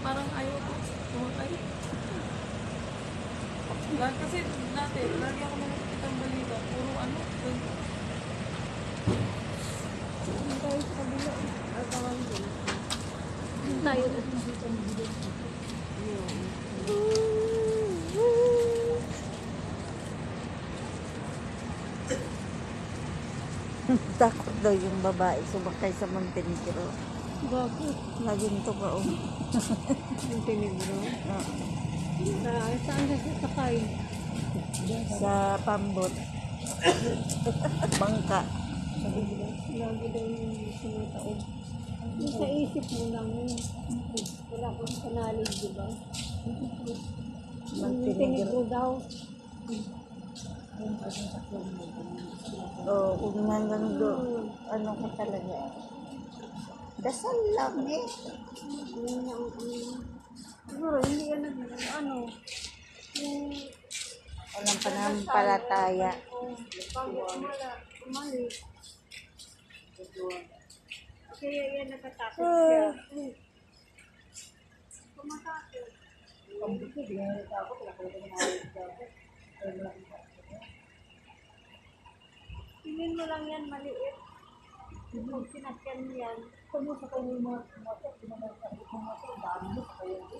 parang ayaw ko. Tumakay. Kasi dati, lagi ako nakikita ang balita. Puro ano. Tayo sa kabila. Tawag din. Tayo. Takot daw yung babae sumakay sa Montenegro. Bakit? Laging tumaon. Yung tinigro. Saan ka sakay? Sa pambot. Bangka. Lagi daw yung sinataon. Yung sa isip mo lang yun. Wala kang kanalig, di ba? Yung tinigro daw. O, kung hanggang doon, ano ko talaga. Dasal lang eh. Siguro, hindi yan ano, yung Walang panampalataya. bago umalis. Kaya yan nakatakot siya. Kumatakot. Tingin mo lang yan maliit. Kung sinakyan mo yan, kung mo sa kanyang mga motor, dami mo sa kanyang